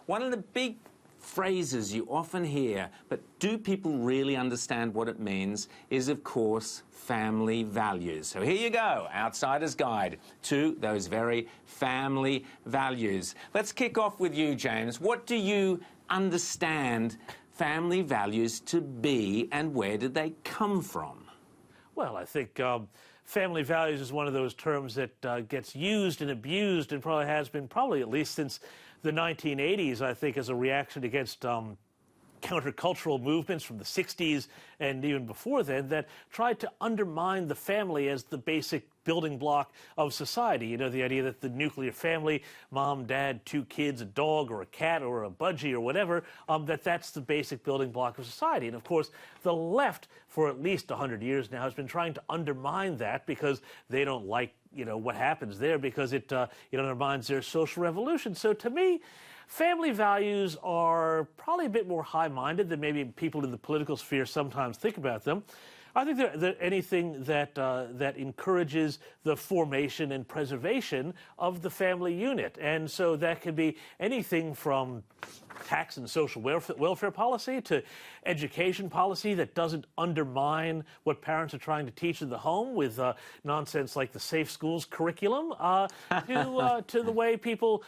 One of the big phrases you often hear, but do people really understand what it means, is, of course, family values. So here you go, Outsider's Guide to those very family values. Let's kick off with you, James. What do you understand family values to be, and where did they come from? Well, I think family values is one of those terms that gets used and abused, and probably has been at least since the 1980s, I think, as a reaction against countercultural movements from the 60s and even before then that tried to undermine the family as the basic building block of society. You know, the idea that the nuclear family, mom, dad, 2 kids, a dog or a cat or a budgie or whatever, that's the basic building block of society. And of course, the left, for at least 100 years now, has been trying to undermine that because they don't like, you know, what happens there, because it undermines their social revolution. So to me, family values are probably a bit more high-minded than maybe people in the political sphere sometimes think about them. I think they're anything that encourages the formation and preservation of the family unit. And so that could be anything from tax and social welfare policy to education policy that doesn't undermine what parents are trying to teach in the home with nonsense like the safe schools curriculum, to the way people,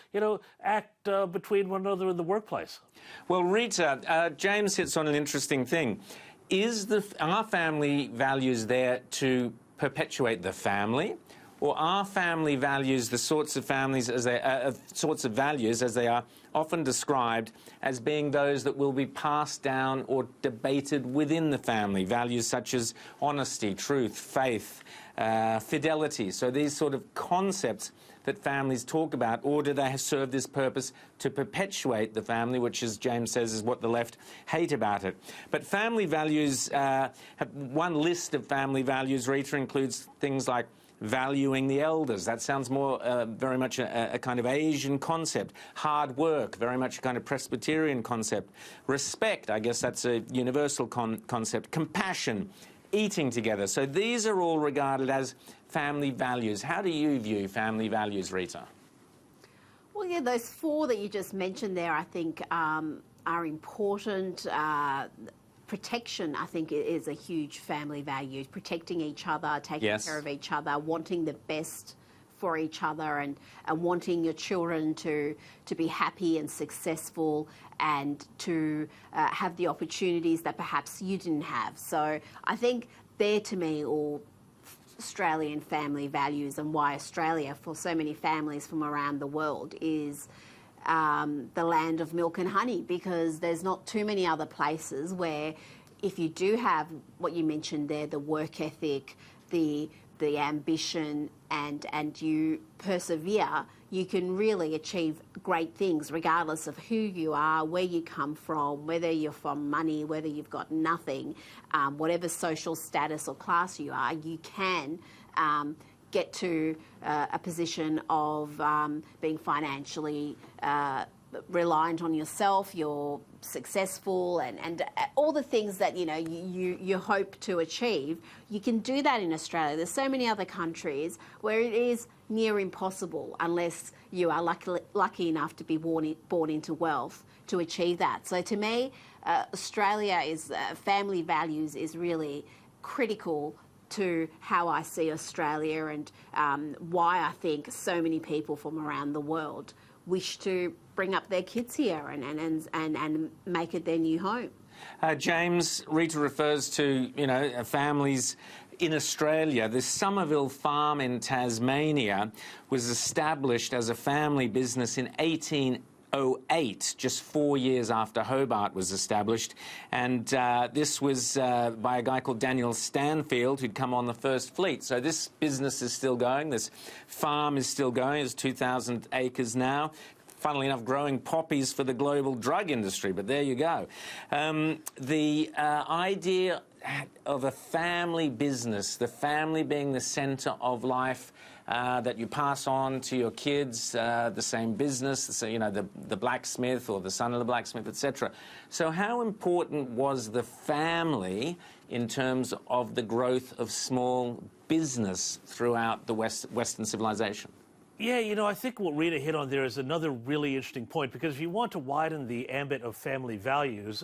act between one another in the workplace. Well, Rita, James hits on an interesting thing. Are family values there to perpetuate the family, or are family values the sorts of values as they are often described as being those that will be passed down or debated within the family? Values such as honesty, truth, faith, fidelity. So these sort of concepts that families talk about, or do they serve this purpose to perpetuate the family, which, as James says, is what the left hate about it? But family values, one list of family values, Rita, includes things like valuing the elders. That sounds more very much a kind of Asian concept. Hard work, very much a kind of Presbyterian concept. Respect, I guess that's a universal concept. Compassion, eating together. So these are all regarded as family values. How do you view family values, Rita? Well, yeah, those 4 that you just mentioned there, I think, are important. Protection, I think, is a huge family value. Protecting each other, taking care of each other, wanting the best for each other, and wanting your children to be happy and successful, and to have the opportunities that perhaps you didn't have. So I think they're, to me, all Australian family values, and why Australia, for so many families from around the world, is the land of milk and honey, because there's not too many other places where, if you do have what you mentioned there, the work ethic, the ambition, and you persevere, you can really achieve great things regardless of who you are, where you come from, whether you're from money, whether you've got nothing, whatever social status or class you are, you can get to a position of being financially reliant on yourself, you're successful, and all the things that you hope to achieve. You can do that in Australia. There's so many other countries where it is near impossible, unless you are lucky enough to be born into wealth, to achieve that. So to me, Australia is family values is really critical to how I see Australia, and why I think so many people from around the world wish to bring up their kids here and make it their new home. James, Rita refers to, families in Australia. The Somerville Farm in Tasmania was established as a family business in 1808, just 4 years after Hobart was established. And this was by a guy called Daniel Stanfield, who'd come on the first fleet. So this business is still going. This farm is still going. It's 2,000 acres now. Funnily enough, growing poppies for the global drug industry, but there you go. The idea of a family business, the family being the centre of life, that you pass on to your kids, the same business, so, the blacksmith or the son of the blacksmith, etc. So how important was the family in terms of the growth of small business throughout the Western civilization? Yeah, you know, I think what Rita hit on there is another really interesting point, because if you want to widen the ambit of family values,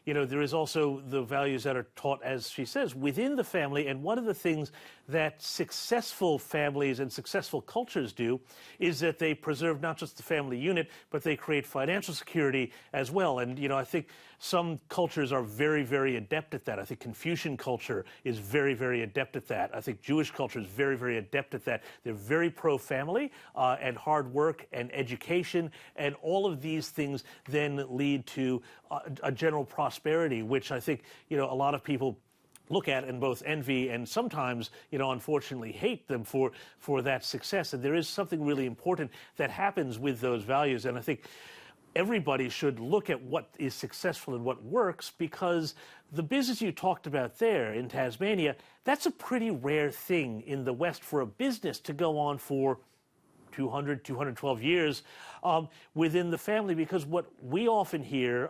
you know, there is also the values that are taught, as she says, within the family. And one of the things that successful families and successful cultures do is that they preserve not just the family unit, but they create financial security as well. And, you know, I think some cultures are very, very adept at that. I think Confucian culture is very, very adept at that. I think Jewish culture is very, very adept at that. They're very pro-family and hard work and education, and all of these things then lead to a general prosperity, which I think, you know, a lot of people look at and both envy and sometimes, you know, unfortunately hate them for that success. And there is something really important that happens with those values. And I think everybody should look at what is successful and what works, because the business you talked about there in Tasmania, that's a pretty rare thing in the West for a business to go on for 200, 212 years within the family, because what we often hear,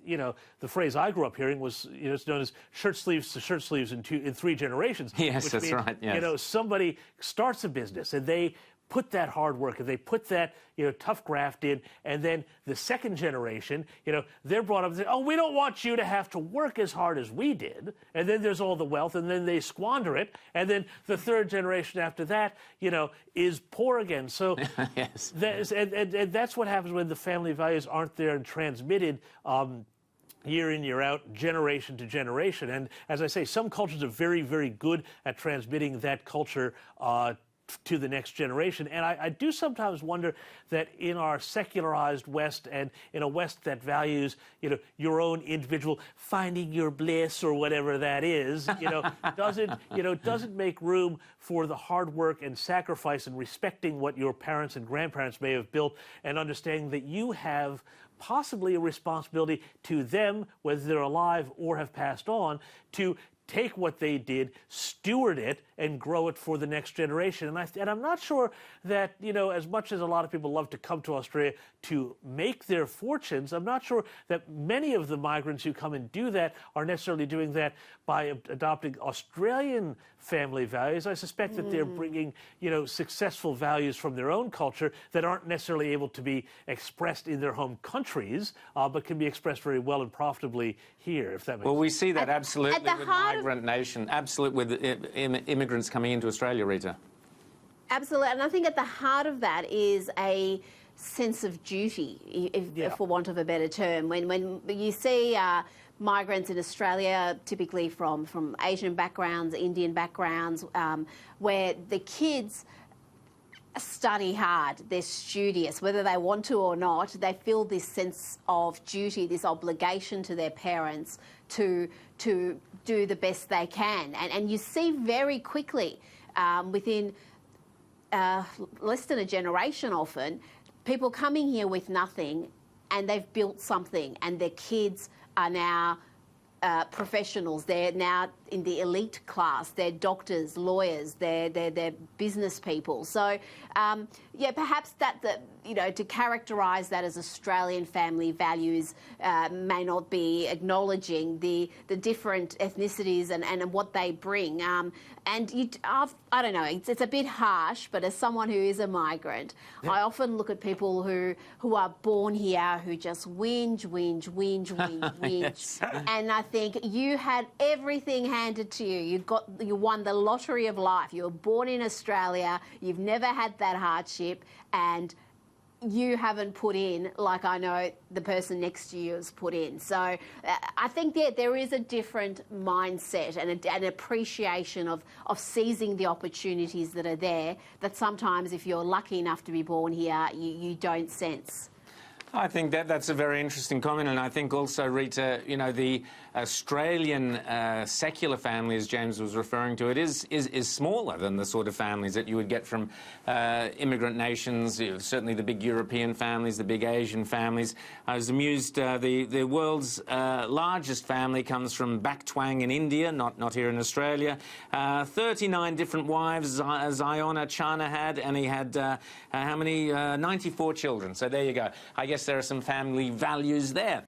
you know, the phrase I grew up hearing was, you know, it's known as shirt sleeves to shirt sleeves in 3 generations. Yes, which that's means, right. Yes. You know, somebody starts a business and they put that hard work and they put that, you know, tough graft in, and then the second generation, you know, they're brought up and say, oh, we don't want you to have to work as hard as we did. And then there's all the wealth, and then they squander it, and then the third generation after that, you know, is poor again. So yes. And that's what happens when the family values aren't there and transmitted year in, year out, generation to generation. And as I say, some cultures are very, very good at transmitting that culture to the next generation. And I do sometimes wonder that in our secularized West, and in a West that values, you know, your own individual finding your bliss or whatever that is, you know, doesn't make room for the hard work and sacrifice and respecting what your parents and grandparents may have built, and understanding that you have possibly a responsibility to them, whether they're alive or have passed on, to take what they did, steward it, and grow it for the next generation. And I'm not sure that, you know, as much as a lot of people love to come to Australia to make their fortunes, I'm not sure that many of the migrants who come and do that are necessarily doing that by adopting Australian family values. I suspect that they're bringing, you know, successful values from their own culture that aren't necessarily able to be expressed in their home countries, but can be expressed very well and profitably here, if that makes sense. Well, we see that absolutely at the with heart migrant nation, absolutely with immigrants coming into Australia, Rita. Absolutely, and I think at the heart of that is a sense of duty, if for want of a better term. When you see migrants in Australia, typically from Asian backgrounds, Indian backgrounds, where the kids study hard, they're studious, whether they want to or not, they feel this sense of duty, this obligation to their parents to do the best they can. And you see very quickly, within less than a generation often, people coming here with nothing, and they've built something, and their kids are now professionals. They're now in the elite class. They're doctors, lawyers. They're business people. So, yeah, perhaps you know, to characterise that as Australian family values may not be acknowledging the different ethnicities and what they bring. And I don't know, it's a bit harsh, but as someone who is a migrant, I often look at people who are born here who just whinge. Yes. And I think you had everything handed to you. You won the lottery of life. You were born in Australia. You've never had that hardship, and you haven't put in like I know the person next to you has put in. So I think there is a different mindset and an appreciation of seizing the opportunities that are there that sometimes if you're lucky enough to be born here, you don't sense. I think that's a very interesting comment, and I think also, Rita, you know, the Australian secular family, as James was referring to, it is smaller than the sort of families that you would get from immigrant nations, certainly the big European families, the big Asian families. I was amused, the world's largest family comes from Baktwang in India, not here in Australia. 39 different wives Ziona Chana had, and he had, how many? 94 children. So there you go. I guess there are some family values there.